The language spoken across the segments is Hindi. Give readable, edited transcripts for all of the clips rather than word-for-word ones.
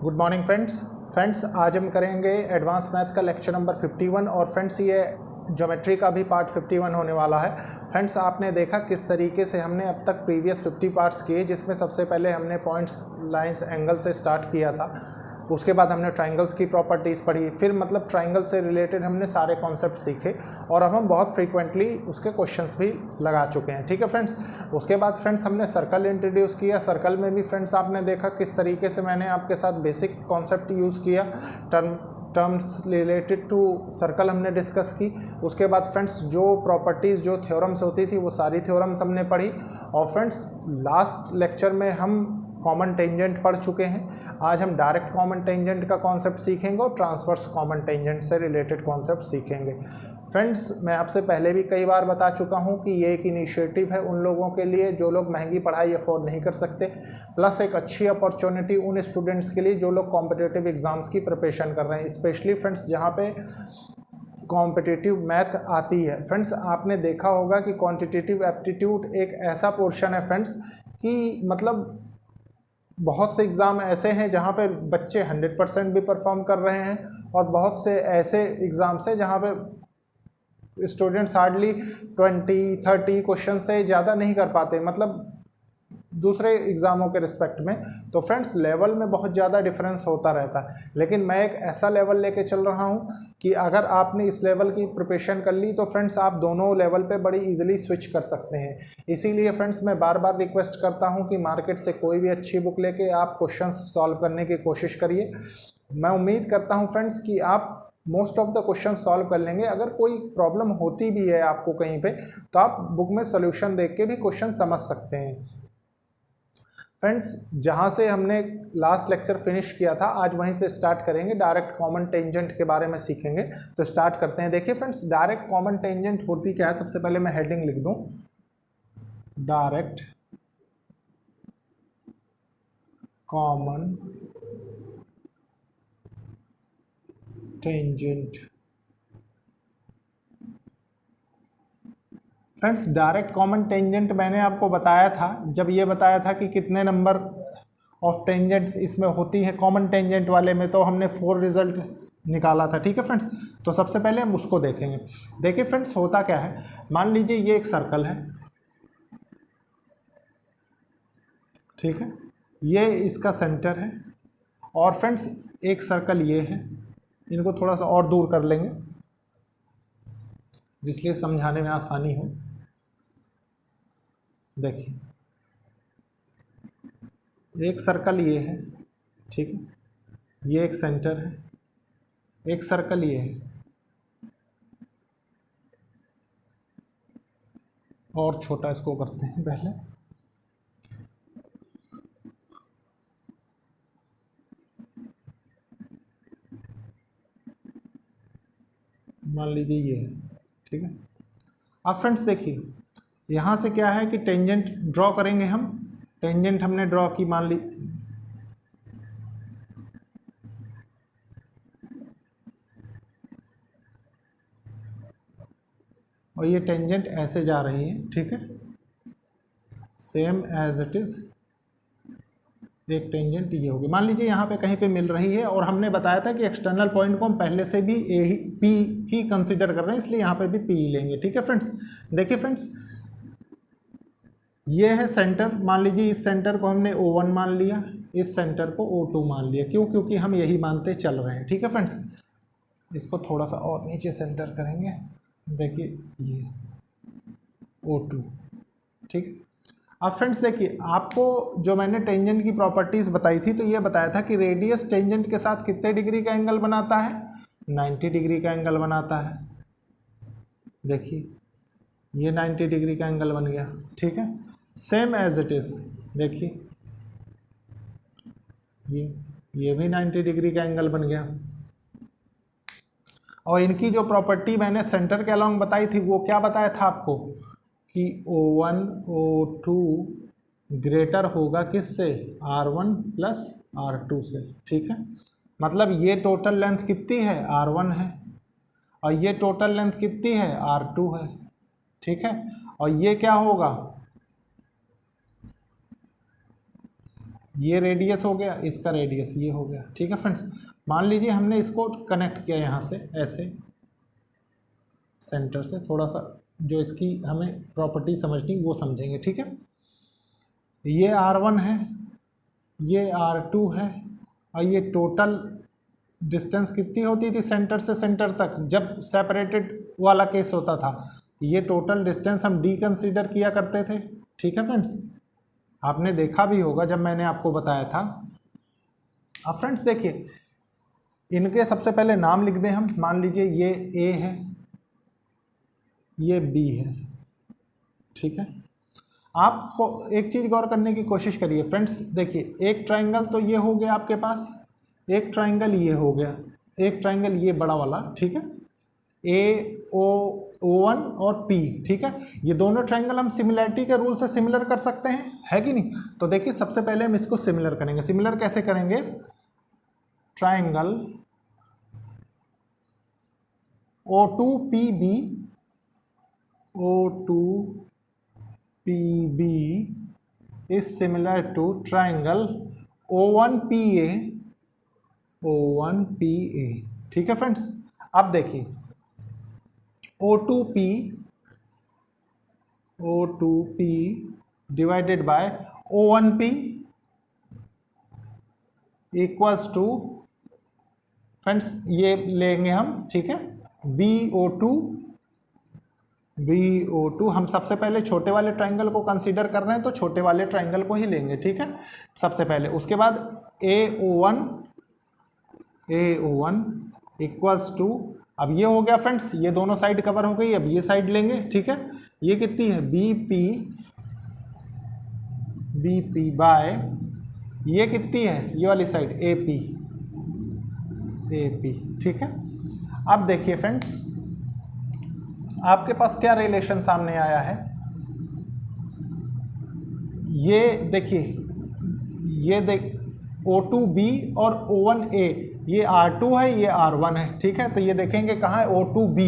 गुड मॉर्निंग फ्रेंड्स आज हम करेंगे एडवांस मैथ का लेक्चर नंबर 51 और फ्रेंड्स ये ज्योमेट्री का भी पार्ट 51 होने वाला है। फ्रेंड्स आपने देखा किस तरीके से हमने अब तक प्रीवियस 50 पार्ट्स किए, जिसमें सबसे पहले हमने पॉइंट्स, लाइंस, एंगल से स्टार्ट किया था। उसके बाद हमने ट्राइंगल्स की प्रॉपर्टीज़ पढ़ी, फिर मतलब ट्राइंगल से रिलेटेड हमने सारे कॉन्सेप्ट सीखे और अब हम बहुत फ्रीक्वेंटली उसके क्वेश्चंस भी लगा चुके हैं। ठीक है फ्रेंड्स। उसके बाद फ्रेंड्स हमने सर्कल इंट्रोड्यूस किया। सर्कल में भी फ्रेंड्स आपने देखा किस तरीके से मैंने आपके साथ बेसिक कॉन्सेप्ट यूज़ किया, टर्म्स रिलेटेड टू सर्कल हमने डिस्कस की। उसके बाद फ्रेंड्स जो प्रॉपर्टीज़, जो थ्योरम्स होती थी वो सारी थ्योरम्स हमने पढ़ी। और फ्रेंड्स लास्ट लेक्चर में हम कॉमन टेंजेंट पढ़ चुके हैं। आज हम डायरेक्ट कॉमन टेंजेंट का कॉन्सेप्ट सीखेंगे और ट्रांसवर्स कॉमन टेंजेंट से रिलेटेड कॉन्सेप्ट सीखेंगे। फ्रेंड्स मैं आपसे पहले भी कई बार बता चुका हूं कि ये एक इनिशिएटिव है उन लोगों के लिए जो लोग महंगी पढ़ाई अफोर्ड नहीं कर सकते, प्लस एक अच्छी अपॉर्चुनिटी उन स्टूडेंट्स के लिए जो लोग कॉम्पिटिटिव एग्जाम्स की प्रिपरेशन कर रहे हैं, स्पेशली फ्रेंड्स जहाँ पे कॉम्पिटिटिव मैथ आती है। फ्रेंड्स आपने देखा होगा कि क्वांटिटेटिव एप्टीट्यूड एक ऐसा पोर्शन है फ्रेंड्स कि मतलब बहुत से एग्ज़ाम ऐसे हैं जहाँ पे बच्चे 100% भी परफॉर्म कर रहे हैं और बहुत से ऐसे एग्ज़ाम्स हैं जहाँ पे स्टूडेंट्स हार्डली 20-30 क्वेश्चन से ज़्यादा नहीं कर पाते, मतलब दूसरे एग्ज़ामों के रिस्पेक्ट में। तो फ्रेंड्स लेवल में बहुत ज़्यादा डिफरेंस होता रहता है, लेकिन मैं एक ऐसा लेवल लेके चल रहा हूँ कि अगर आपने इस लेवल की प्रिपरेशन कर ली तो फ्रेंड्स आप दोनों लेवल पे बड़ी इजीली स्विच कर सकते हैं। इसीलिए फ्रेंड्स मैं बार बार रिक्वेस्ट करता हूँ कि मार्केट से कोई भी अच्छी बुक लेके आप क्वेश्चंस सॉल्व करने की कोशिश करिए। मैं उम्मीद करता हूँ फ्रेंड्स कि आप most of the question solve कर लेंगे। अगर कोई प्रॉब्लम होती भी है आपको कहीं पे तो आप बुक में सोल्यूशन देख के भी क्वेश्चन समझ सकते हैं। फ्रेंड्स जहाँ से हमने लास्ट लेक्चर फिनिश किया था आज वहीं से स्टार्ट करेंगे, डायरेक्ट कॉमन टेंजेंट के बारे में सीखेंगे। तो स्टार्ट करते हैं। देखिए फ्रेंड्स डायरेक्ट कॉमन टेंजेंट होती क्या है, सबसे पहले मैं हेडिंग लिख दूं, direct common tangent. Friends direct common tangent मैंने आपको बताया था, जब ये बताया था कि कितने नंबर ऑफ टेंजेंट्स इसमें होती हैं कॉमन टेंजेंट वाले में, तो हमने 4 रिजल्ट निकाला था। ठीक है फ्रेंड्स, तो सबसे पहले हम उसको देखेंगे। देखिए फ्रेंड्स होता क्या है, मान लीजिए ये एक सर्कल है, ठीक है, ये इसका सेंटर है, और फ्रेंड्स एक सर्कल ये है, इनको थोड़ा सा और दूर कर लेंगे जिसलिए समझाने में आसानी हो। देखिए एक सर्कल ये है, ठीक है, ये एक सेंटर है, एक सर्कल ये है, और छोटा इसको करते हैं पहले। मान लीजिए ये है, ठीक है। अब फ्रेंड्स देखिए यहाँ से क्या है कि टेंजेंट ड्रॉ करेंगे हम। टेंजेंट हमने ड्रॉ की, मान ली और ये टेंजेंट ऐसे जा रही है, ठीक है, सेम एज इट इज। एक टेंजेंट ये होगी, मान लीजिए यहाँ पे कहीं पे मिल रही है, और हमने बताया था कि एक्सटर्नल पॉइंट को हम पहले से भी ए ही पी ही कंसीडर कर रहे हैं, इसलिए यहाँ पे भी पी लेंगे। ठीक है फ्रेंड्स, देखिए फ्रेंड्स ये है सेंटर, मान लीजिए इस सेंटर को हमने O1 मान लिया, इस सेंटर को O2 मान लिया। क्यों? क्योंकि हम यही मानते चल रहे हैं। ठीक है फ्रेंड्स, इसको थोड़ा सा और नीचे सेंटर करेंगे। देखिए ये O2, ठीक है। अब फ्रेंड्स देखिए आपको जो मैंने टेंजेंट की प्रॉपर्टीज़ बताई थी, तो ये बताया था कि रेडियस टेंजेंट के साथ कितने डिग्री का एंगल बनाता है, 90 डिग्री का एंगल बनाता है। देखिए ये 90 डिग्री का एंगल बन गया, ठीक है, सेम एज इट इज। देखिए ये भी 90 डिग्री का एंगल बन गया। और इनकी जो प्रॉपर्टी मैंने सेंटर के अलॉन्ग बताई थी, वो क्या बताया था आपको कि O1 O2 ग्रेटर होगा किससे, R1 प्लस R2 से। ठीक है, मतलब ये टोटल लेंथ कितनी है, R1 है, और ये टोटल लेंथ कितनी है, R2 है। ठीक है, और ये क्या होगा, ये रेडियस हो गया, इसका रेडियस ये हो गया। ठीक है फ्रेंड्स, मान लीजिए हमने इसको कनेक्ट किया यहाँ से ऐसे सेंटर से, थोड़ा सा जो इसकी हमें प्रॉपर्टी समझनी वो समझेंगे। ठीक है, ये R1 है, ये R2 है, और ये टोटल डिस्टेंस कितनी होती थी सेंटर से सेंटर तक जब सेपरेटेड वाला केस होता था, ये टोटल डिस्टेंस हम D कंसीडर किया करते थे। ठीक है फ्रेंड्स, आपने देखा भी होगा जब मैंने आपको बताया था। अब फ्रेंड्स देखिए, इनके सबसे पहले नाम लिख दें हम। मान लीजिए ये A है, ये B है। ठीक है, आपको एक चीज़ गौर करने की कोशिश करिए फ्रेंड्स। देखिए, एक ट्राइंगल तो ये हो गया आपके पास, एक ट्राइंगल ये हो गया, एक ट्राइंगल ये बड़ा वाला। ठीक है, O1 और P। ठीक है, ये दोनों ट्राइंगल हम सिमिलैरिटी के रूल से सिमिलर कर सकते हैं, है कि नहीं? तो देखिए, सबसे पहले हम इसको सिमिलर करेंगे। सिमिलर कैसे करेंगे? Triangle O2PB, O2PB is similar to triangle O1PA, O1PA। ठीक है फ्रेंड्स, अब देखिए O2P divided by O1P equals to, friends ये लेंगे हम। ठीक है, BO2 हम सबसे पहले छोटे वाले ट्राइंगल को कंसीडर कर रहे हैं तो छोटे वाले ट्राइंगल को ही लेंगे। ठीक है, सबसे पहले। उसके बाद AO1 इक्वल्स टू, अब ये हो गया फ्रेंड्स, ये दोनों साइड कवर हो गई। अब ये साइड लेंगे। ठीक है, ये कितनी है? BP बाय, ये कितनी है? ये वाली साइड AP। ठीक है, अब देखिए फ्रेंड्स, आपके पास क्या रिलेशन सामने आया है? ये देखिए, ये देख O2B और O1A, ये R2 है, ये R1 है। ठीक है, तो ये देखेंगे कहाँ है? O2B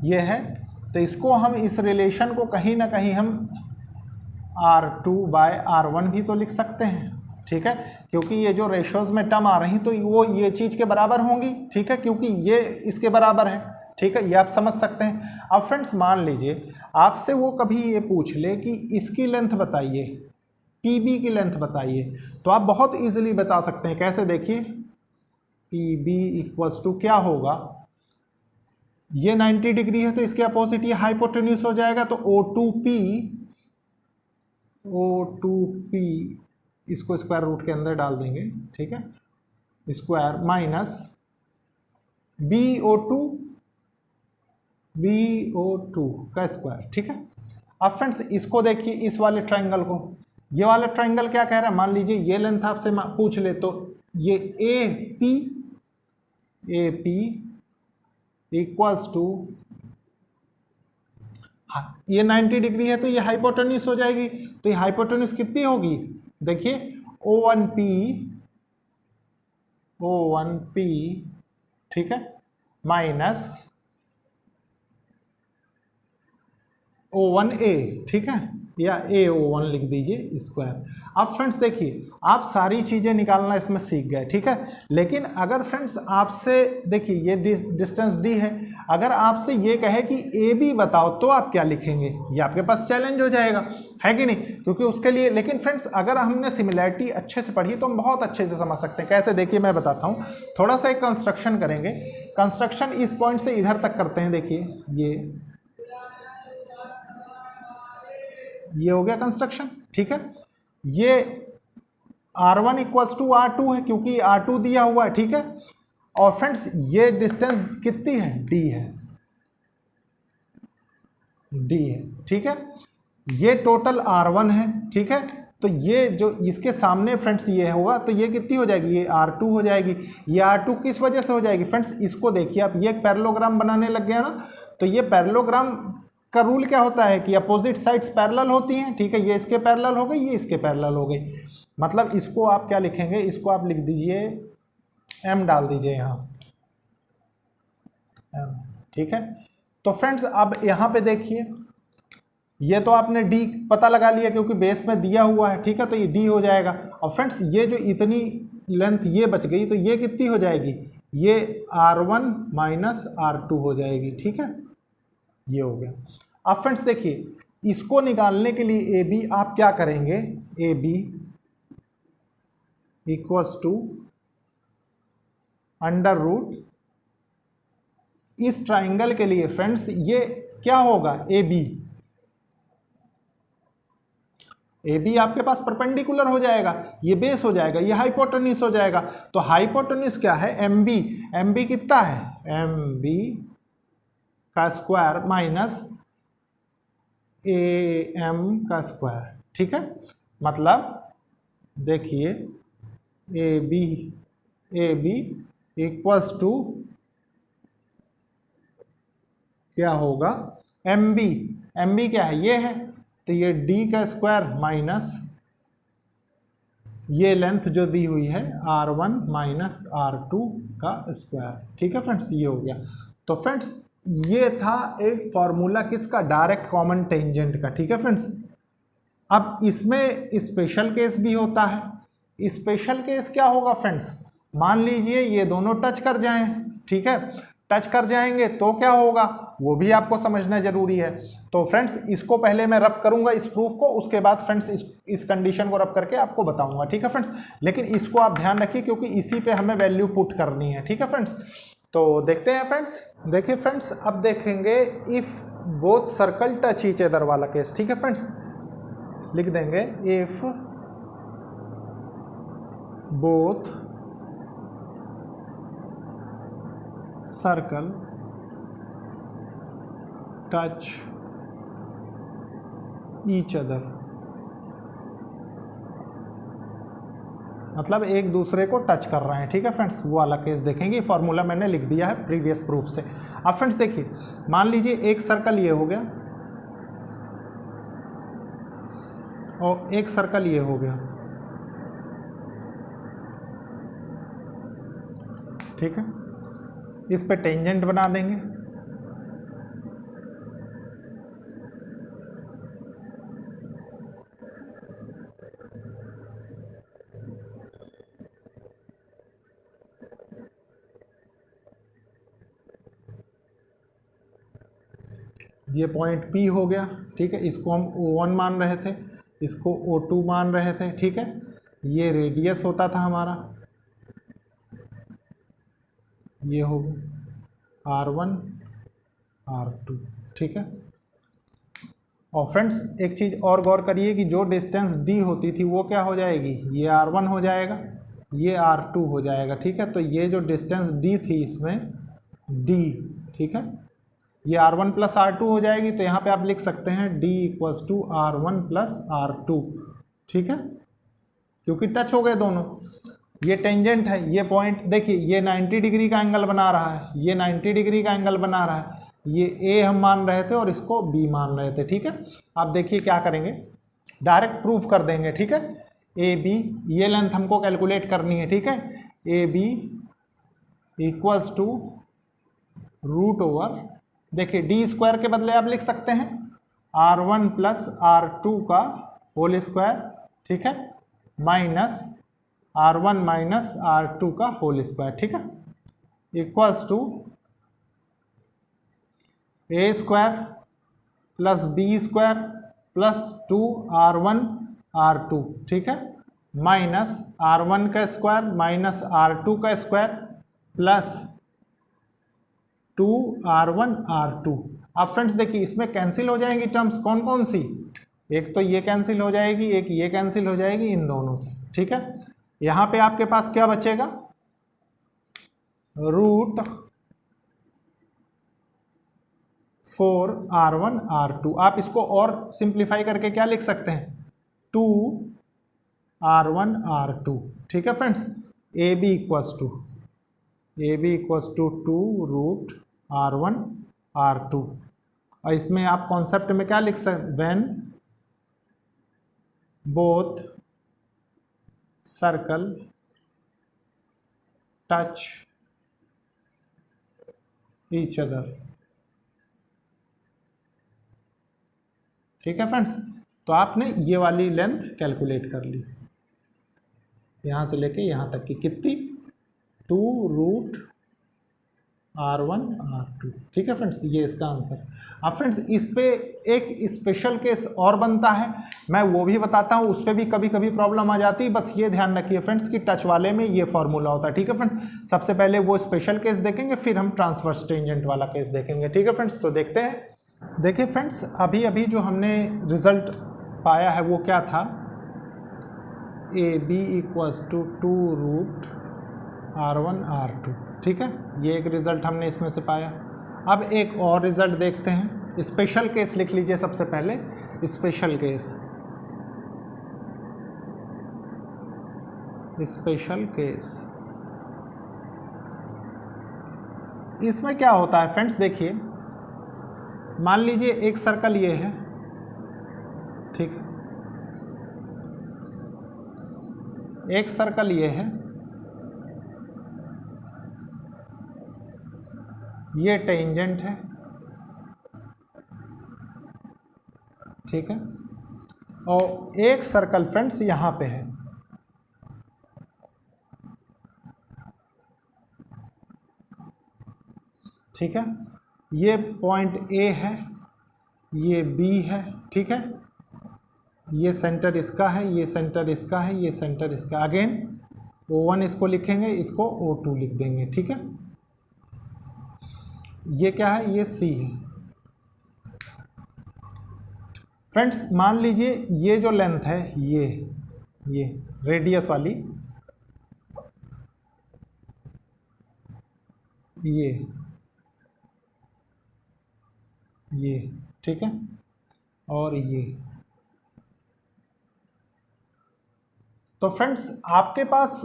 ये है, तो इसको हम इस रिलेशन को कहीं ना कहीं हम R2/R1 भी तो लिख सकते हैं। ठीक है, क्योंकि ये जो रेशोज में टर्म आ रही तो वो ये चीज़ के बराबर होंगी। ठीक है, क्योंकि ये इसके बराबर है। ठीक है, ये आप समझ सकते हैं। अब फ्रेंड्स मान लीजिए आपसे वो कभी ये पूछ ले कि इसकी लेंथ बताइए, PB की लेंथ बताइए, तो आप बहुत इजीली बता सकते हैं। कैसे? देखिए, PB इक्वल्स टू क्या होगा? ये 90 डिग्री है तो इसके अपोजिट ये हाइपोटेन्यूज हो जाएगा, तो O2P इसको स्क्वायर रूट के अंदर डाल देंगे। ठीक है, स्क्वायर माइनस BO2 का स्क्वायर। ठीक है, अब फ्रेंड्स इसको देखिए, इस वाले ट्राइंगल को, ये वाला ट्राइंगल क्या कह रहा है? मान लीजिए ये लेंथ आपसे पूछ ले तो ये AP इक्वल्स टू, ये 90 डिग्री है तो ये हाइपोटेन्यूज हो जाएगी। तो ये हाइपोटेन्यूज कितनी होगी? देखिए O1P, ठीक है, माइनस O1A। ठीक है, या AO1 लिख दीजिए स्क्वायर। अब फ्रेंड्स देखिए, आप सारी चीज़ें निकालना इसमें सीख गए। ठीक है, लेकिन अगर फ्रेंड्स आपसे, देखिए ये डिस्टेंस D है, अगर आपसे ये कहे कि AB बताओ तो आप क्या लिखेंगे? ये आपके पास चैलेंज हो जाएगा, है कि नहीं? क्योंकि उसके लिए, लेकिन फ्रेंड्स अगर हमने सिमिलैरिटी अच्छे से पढ़ी तो हम बहुत अच्छे से समझ सकते हैं। कैसे? देखिए मैं बताता हूँ। थोड़ा सा एक कंस्ट्रक्शन करेंगे। कंस्ट्रक्शन इस पॉइंट से इधर तक करते हैं। देखिए ये हो गया कंस्ट्रक्शन। ठीक है, ये R1 इक्वल्स टू R2 है क्योंकि R2 दिया हुआ है। ठीक है, और फ्रेंड्स ये डिस्टेंस कितनी है? D है। ठीक है, ये टोटल R1 है। ठीक है, तो ये जो इसके सामने फ्रेंड्स ये होगा तो ये कितनी हो जाएगी? ये R2 हो जाएगी। ये R2 किस वजह से हो जाएगी? फ्रेंड्स इसको देखिए आप, ये एक पैरेललोग्राम बनाने लग गया ना, तो ये पैरेललोग्राम का रूल क्या होता है कि अपोजिट साइड्स पैरेलल होती हैं। ठीक है, ये इसके पैरेलल हो गई, ये इसके पैरेलल हो गई। मतलब इसको आप क्या लिखेंगे? इसको आप लिख दीजिए, M डाल दीजिए यहाँ, M। ठीक है, तो फ्रेंड्स अब यहाँ पे देखिए, ये तो आपने डी पता लगा लिया क्योंकि बेस में दिया हुआ है, ठीक है, तो ये डी हो जाएगा। और फ्रेंड्स ये जो इतनी लेंथ ये बच गई तो ये कितनी हो जाएगी, ये R1 माइनस R2 हो जाएगी, ठीक है, ये हो गया। अब फ्रेंड्स देखिए, इसको निकालने के लिए ए बी आप क्या करेंगे, A B equals to under root, इस ट्राइंगल के लिए फ्रेंड्स ये क्या होगा, ए बी आपके पास परपेंडिकुलर हो जाएगा, ये बेस हो जाएगा, ये हाइपोटेन्यूज हो जाएगा। तो हाइपोटेन्यूज क्या है, एम बी कितना है, एम बी का स्क्वायर माइनस ए एम का स्क्वायर, ठीक है। मतलब देखिए ए बी इक्वल्स टू क्या होगा, एम बी क्या है, ये है, तो ये डी का स्क्वायर माइनस ये लेंथ जो दी हुई है R1 माइनस R2 का स्क्वायर, ठीक है फ्रेंड्स, ये हो गया। तो फ्रेंड्स ये था एक फॉर्मूला किसका, डायरेक्ट कॉमन टेंजेंट का, ठीक है फ्रेंड्स। अब इसमें स्पेशल केस भी होता है। स्पेशल केस क्या होगा फ्रेंड्स, मान लीजिए ये दोनों टच कर जाएं, ठीक है, टच कर जाएंगे तो क्या होगा वो भी आपको समझना जरूरी है। तो फ्रेंड्स इसको पहले मैं रफ करूंगा इस प्रूफ को, उसके बाद फ्रेंड्स इस कंडीशन को रफ करके आपको बताऊंगा, ठीक है फ्रेंड्स। लेकिन इसको आप ध्यान रखिए क्योंकि इसी पे हमें वैल्यू पुट करनी है, ठीक है फ्रेंड्स। तो देखते हैं फ्रेंड्स, देखिए फ्रेंड्स अब देखेंगे if both circle touch each other वाला केस, ठीक है फ्रेंड्स। लिख देंगे if both circle touch each other, मतलब एक दूसरे को टच कर रहे हैं, ठीक है फ्रेंड्स, वो वाला केस देखेंगे। फॉर्मूला मैंने लिख दिया है प्रीवियस प्रूफ से। अब फ्रेंड्स देखिए, मान लीजिए एक सर्कल ये हो गया और एक सर्कल ये हो गया, ठीक है, इस पे टेंजेंट बना देंगे। ये पॉइंट P हो गया, ठीक है, इसको हम O1 मान रहे थे, इसको O2 मान रहे थे, ठीक है। ये रेडियस होता था हमारा, ये हो गया R1 R2, ठीक है। और फ्रेंड्स एक चीज़ और गौर करिए कि जो डिस्टेंस D होती थी वो क्या हो जाएगी, ये R1 हो जाएगा, ये R2 हो जाएगा, ठीक है। तो ये जो डिस्टेंस D थी इसमें D, ठीक है, ये R1 प्लस R2 हो जाएगी। तो यहाँ पे आप लिख सकते हैं D equals to R1 plus R2, ठीक है, क्योंकि टच हो गए दोनों। ये टेंजेंट है, ये पॉइंट देखिए ये 90 डिग्री का एंगल बना रहा है, ये 90 डिग्री का एंगल बना रहा है, ये A हम मान रहे थे और इसको B मान रहे थे, ठीक है। आप देखिए क्या करेंगे, डायरेक्ट प्रूफ कर देंगे, ठीक है। AB ये लेंथ हमको कैलकुलेट करनी है, ठीक है। AB equals to root over, देखिए डी स्क्वायर के बदले आप लिख सकते हैं R1 प्लस R2 का होल स्क्वायर, ठीक है, माइनस R1 माइनस R2 का होल स्क्वायर, ठीक है, equals to A square plus B square plus 2R1 R2, ठीक है, माइनस R1 का स्क्वायर माइनस R2 का स्क्वायर प्लस 2R1 R2। अब फ्रेंड्स देखिए इसमें कैंसिल हो जाएंगी टर्म्स, कौन कौन सी, एक तो ये कैंसिल हो जाएगी, एक ये कैंसिल हो जाएगी इन दोनों से, ठीक है। यहां पे आपके पास क्या बचेगा, रूट 4R1 R2। आप इसको और सिंप्लीफाई करके क्या लिख सकते हैं, 2R1 R2, ठीक है friends. A B equals to 2 root R1 R2। और इसमें आप कॉन्सेप्ट में क्या लिख सकते, when both circle touch each other, ठीक है फ्रेंड्स, तो आपने ये वाली लेंथ कैलकुलेट कर ली, यहाँ से लेके यहाँ तक की कितनी, 2√R1R2। ठीक है फ्रेंड्स, ये इसका आंसर। अब फ्रेंड्स इस पे एक स्पेशल केस और बनता है, मैं वो भी बताता हूँ, उस पर भी कभी कभी प्रॉब्लम आ जाती है। बस ये ध्यान रखिए फ्रेंड्स कि टच वाले में ये फॉर्मूला होता है। ठीक है फ्रेंड्स, सबसे पहले वो स्पेशल केस देखेंगे, फिर हम ट्रांसवर्स टेंजेंट वाला केस देखेंगे। ठीक है फ्रेंड्स, तो देखते हैं। देखिए फ्रेंड्स, अभी अभी जो हमने रिजल्ट पाया है वो क्या था, AB = 2√R1R2। ठीक है, ये एक रिजल्ट हमने इसमें से पाया। अब एक और रिजल्ट देखते हैं, स्पेशल केस लिख लीजिए सबसे पहले, स्पेशल केस। स्पेशल केस इसमें क्या होता है फ्रेंड्स, देखिए मान लीजिए एक सर्कल ये है, ठीक है, एक सर्कल ये है, ये टेंजेंट है, ठीक है, और एक सर्कल फ्रेंड्स यहां पे है। ठीक है, ये पॉइंट A है, ये B है। ठीक है, ये सेंटर इसका है, ये सेंटर इसका है, ये सेंटर इसका। अगेन O1 इसको लिखेंगे, इसको O2 लिख देंगे। ठीक है, ये क्या है, ये C है। फ्रेंड्स मान लीजिए ये जो लेंथ है, ये रेडियस वाली, ये ठीक है, और ये। तो फ्रेंड्स आपके पास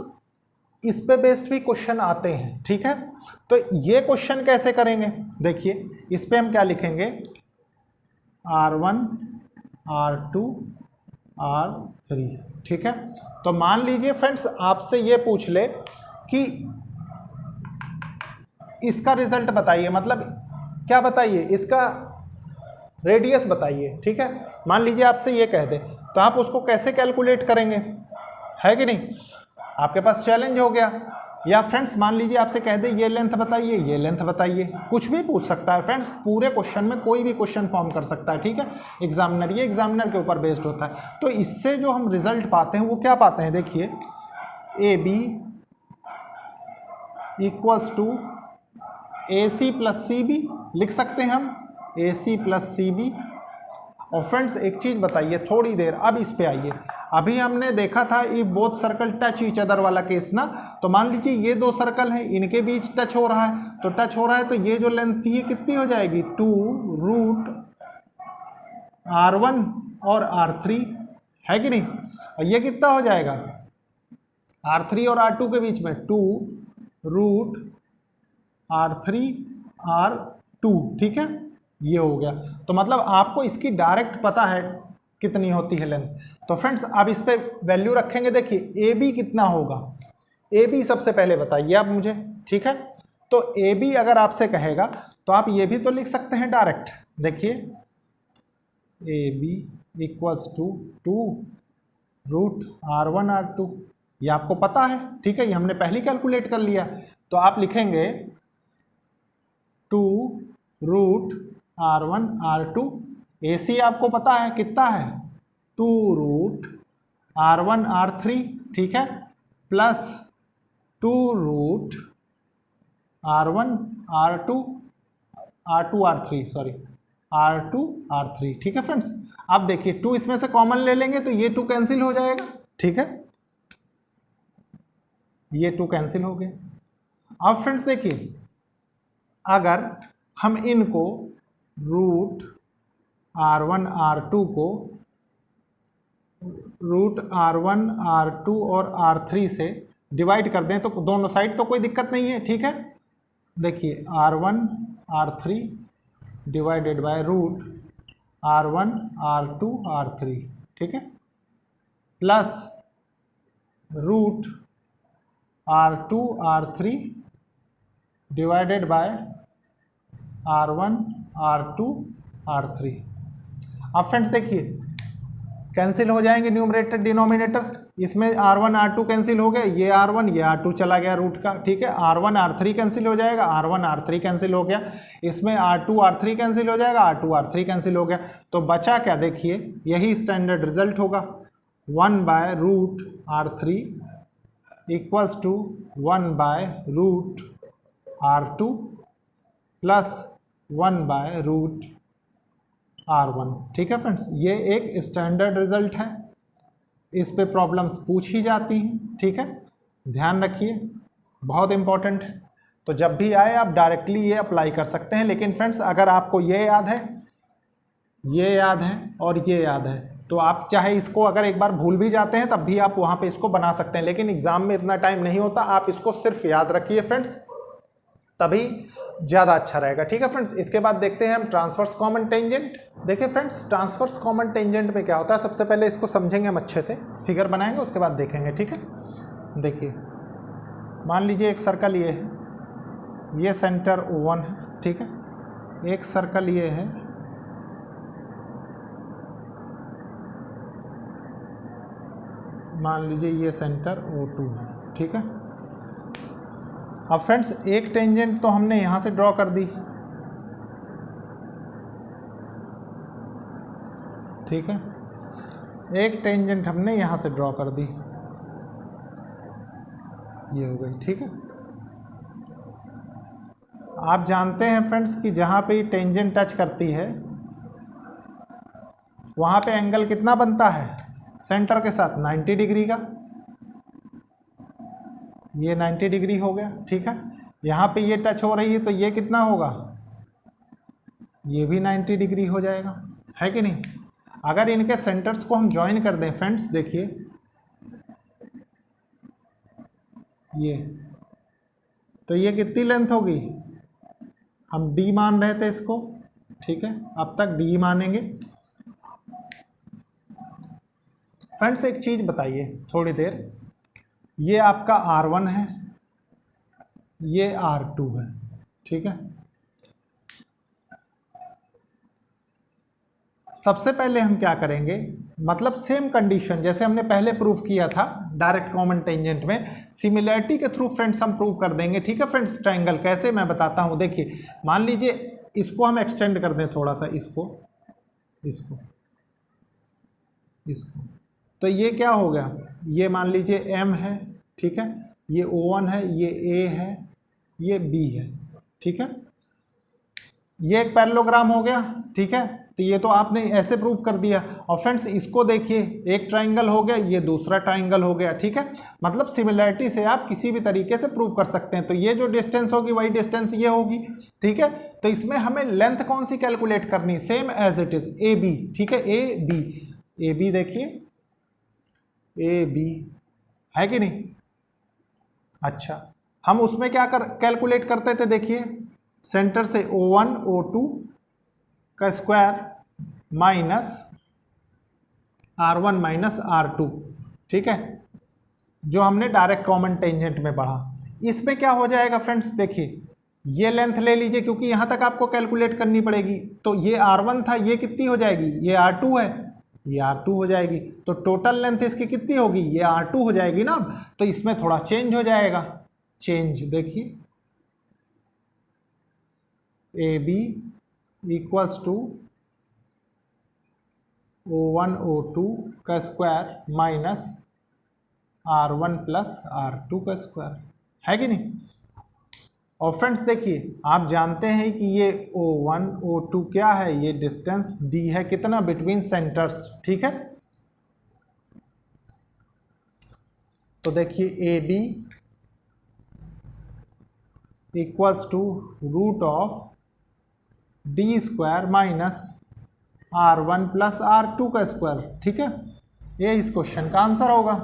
इस पे बेस्ड भी क्वेश्चन आते हैं। ठीक है, तो ये क्वेश्चन कैसे करेंगे, देखिए इस पे हम क्या लिखेंगे, R1 R2 R3। ठीक है, तो मान लीजिए फ्रेंड्स आपसे ये पूछ ले कि इसका रिजल्ट बताइए, मतलब क्या बताइए, इसका रेडियस बताइए। ठीक है, मान लीजिए आपसे ये कह दे, तो आप उसको कैसे कैलकुलेट करेंगे, है कि नहीं, आपके पास चैलेंज हो गया। या फ्रेंड्स मान लीजिए आपसे कह दे ये लेंथ बताइए, ये लेंथ बताइए, कुछ भी पूछ सकता है फ्रेंड्स, पूरे क्वेश्चन में कोई भी क्वेश्चन फॉर्म कर सकता है। ठीक है, एग्जामिनर, ये एग्जामिनर के ऊपर बेस्ड होता है। तो इससे जो हम रिजल्ट पाते हैं वो क्या पाते हैं, देखिए AB = AC + CB लिख सकते हैं हम, AC + CB। और फ्रेंड्स एक चीज बताइए, थोड़ी देर अब इस पे आइए, अभी हमने देखा था ये both circle touch each other वाला केस ना। तो मान लीजिए ये दो सर्कल हैं, इनके बीच टच हो रहा है, तो टच हो रहा है तो ये जो लेंथ थी ये कितनी हो जाएगी, 2√R1 और R3, है कि नहीं। और ये कितना हो जाएगा, R3 और R2 के बीच में 2√R3R2। ठीक है, ये हो गया। तो मतलब आपको इसकी डायरेक्ट पता है कितनी होती है लेंथ। तो फ्रेंड्स अब इस पे वैल्यू रखेंगे, देखिए AB कितना होगा, AB सबसे पहले बताइए आप मुझे। ठीक है, तो AB अगर आपसे कहेगा तो आप ये भी तो लिख सकते हैं डायरेक्ट, देखिए AB = 2√R1R2, ये आपको पता है। ठीक है, ये हमने पहले कैलकुलेट कर लिया। तो आप लिखेंगे 2√R1R2, AC आपको पता है कितना है, 2√R1R3। ठीक है, प्लस 2√R1R2R2R3। ठीक है फ्रेंड्स, अब देखिए 2 इसमें से कॉमन ले लेंगे तो ये 2 कैंसिल हो जाएगा। ठीक है, ये 2 कैंसिल हो गए। अब फ्रेंड्स देखिए अगर हम इनको √R1R2 को √R1R2 और R3 से डिवाइड कर दें तो दोनों साइड तो कोई दिक्कत नहीं है। ठीक है, देखिए R1R3 डिवाइडेड बाय √R1R2R3। ठीक है, plus √R2R3 divided by R1R2R3। अब फ्रेंड्स देखिए कैंसिल हो जाएंगे न्यूमरेटर डिनोमिनेटर, इसमें R1 R2 कैंसिल हो गए, ये R1 ये R2 चला गया रूट का, ठीक है। R1 R3 कैंसिल हो जाएगा, R1 R3 कैंसिल हो गया, इसमें R2 R3 कैंसिल हो जाएगा, R2 R3 कैंसिल हो गया, तो बचा क्या देखिए, यही स्टैंडर्ड रिजल्ट होगा 1/√R3 equals to 1/√R2 plus 1/√R1, ठीक है फ्रेंड्स। ये एक स्टैंडर्ड रिजल्ट है, इस पे प्रॉब्लम्स पूछ ही जाती हैं, ठीक है, ध्यान रखिए, बहुत इंपॉर्टेंट है। तो जब भी आए आप डायरेक्टली ये अप्लाई कर सकते हैं, लेकिन फ्रेंड्स अगर आपको ये याद है, ये याद है और ये याद है, तो आप चाहे इसको अगर एक बार भूल भी जाते हैं तब भी आप वहाँ पे इसको बना सकते हैं, लेकिन एग्जाम में इतना टाइम नहीं होता, आप इसको सिर्फ याद रखिए फ्रेंड्स, तभी ज़्यादा अच्छा रहेगा, ठीक है फ्रेंड्स। इसके बाद देखते हैं हम ट्रांसवर्स कॉमन टेंजेंट। देखिए फ्रेंड्स ट्रांसवर्स कॉमन टेंजेंट में क्या होता है, सबसे पहले इसको समझेंगे हम अच्छे से, फिगर बनाएंगे उसके बाद देखेंगे, ठीक है। देखिए मान लीजिए एक सर्कल ये है, ये सेंटर O1 है, ठीक है, एक सर्कल ये है, मान लीजिए ये सेंटर O2 है, ठीक है। अब फ्रेंड्स एक टेंजेंट तो हमने यहाँ से ड्रॉ कर दी, ठीक है, एक टेंजेंट हमने यहाँ से ड्रॉ कर दी, ये हो गई, ठीक है। आप जानते हैं फ्रेंड्स कि जहाँ पे टेंजेंट टच करती है वहाँ पे एंगल कितना बनता है सेंटर के साथ, 90 डिग्री का, ये 90 डिग्री हो गया, ठीक है। यहाँ पे ये टच हो रही है तो ये कितना होगा, ये भी 90 डिग्री हो जाएगा, है कि नहीं। अगर इनके सेंटर्स को हम ज्वाइन कर दें फ्रेंड्स, देखिए ये, तो ये कितनी लेंथ होगी, हम D मान रहे थे इसको, ठीक है, अब तक D मानेंगे। फ्रेंड्स एक चीज़ बताइए थोड़ी देर, ये आपका R1 है, ये R2 है, ठीक है। सबसे पहले हम क्या करेंगे, मतलब सेम कंडीशन जैसे हमने पहले प्रूव किया था डायरेक्ट कॉमन टेंजेंट में, सिमिलरिटी के थ्रू फ्रेंड्स हम प्रूव कर देंगे, ठीक है फ्रेंड्स। ट्रायंगल कैसे मैं बताता हूँ, देखिए मान लीजिए इसको हम एक्सटेंड कर दें थोड़ा सा, इसको, तो ये क्या हो गया, ये मान लीजिए M है, ठीक है, ये O1 है, ये A है, ये B है, ठीक है, ये एक पैरेललोग्राम हो गया, ठीक है। तो ये तो आपने ऐसे प्रूव कर दिया, और फ्रेंड्स इसको देखिए एक ट्रायंगल हो गया, ये दूसरा ट्रायंगल हो गया, ठीक है। मतलब सिमिलरिटी से आप किसी भी तरीके से प्रूव कर सकते हैं। तो ये जो डिस्टेंस होगी वही डिस्टेंस ये होगी, ठीक है। तो इसमें हमें लेंथ कौन सी कैलकुलेट करनी, same as it is AB, ठीक है, AB देखिए AB है कि नहीं। अच्छा हम उसमें क्या कैलकुलेट करते थे, देखिए सेंटर से O1 O2 का square minus R1 minus R2, ठीक है, जो हमने डायरेक्ट कॉमन टेंजेंट में पढ़ा। इसमें क्या हो जाएगा फ्रेंड्स, देखिए ये लेंथ ले लीजिए क्योंकि यहां तक आपको कैलकुलेट करनी पड़ेगी, तो ये R1 था, ये कितनी हो जाएगी, ये R2 है, ये R2 हो जाएगी, तो टोटल लेंथ इसकी कितनी होगी, ये R2 हो जाएगी ना। तो इसमें थोड़ा चेंज हो जाएगा, चेंज देखिए AB equals to O1 O2 का square minus R1 plus R2 का स्क्वायर, है कि नहीं। और फ्रेंड्स देखिए आप जानते हैं कि ये O1 O2 क्या है, ये डिस्टेंस D है, कितना, बिटवीन सेंटर्स, ठीक है। तो देखिए AB equals to root of D square minus R1 plus R2 का स्क्वायर, ठीक है। ये इस क्वेश्चन का आंसर होगा।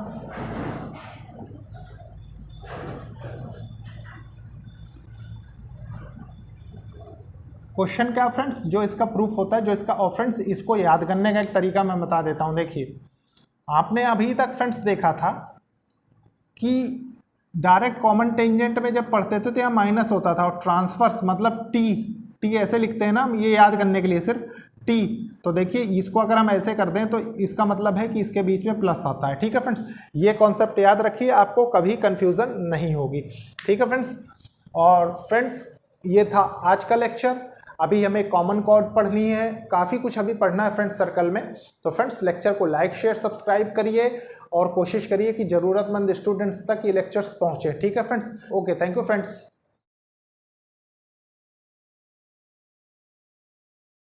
क्वेश्चन क्या फ्रेंड्स, जो इसका प्रूफ होता है, जो इसका, और फ्रेंड्स इसको याद करने का एक तरीका मैं बता देता हूं। देखिए आपने अभी तक फ्रेंड्स देखा था कि डायरेक्ट कॉमन टेंजेंट में जब पढ़ते थे तो यहाँ माइनस होता था, और ट्रांसफर्स मतलब टी ऐसे लिखते हैं ना, ये याद करने के लिए सिर्फ टी, तो देखिए इसको अगर हम ऐसे कर दें तो इसका मतलब है कि इसके बीच में प्लस आता है। ठीक है फ्रेंड्स, ये कॉन्सेप्ट याद रखिए, आपको कभी कंफ्यूजन नहीं होगी। ठीक है फ्रेंड्स, और फ्रेंड्स ये था आज का लेक्चर। अभी हमें कॉमन कॉर्ड पढ़नी है, काफ़ी कुछ अभी पढ़ना है फ्रेंड्स सर्कल में। तो फ्रेंड्स लेक्चर को लाइक शेयर सब्सक्राइब करिए और कोशिश करिए कि ज़रूरतमंद स्टूडेंट्स तक ये लेक्चर्स पहुँचे। ठीक है friends, okay, thank you friends.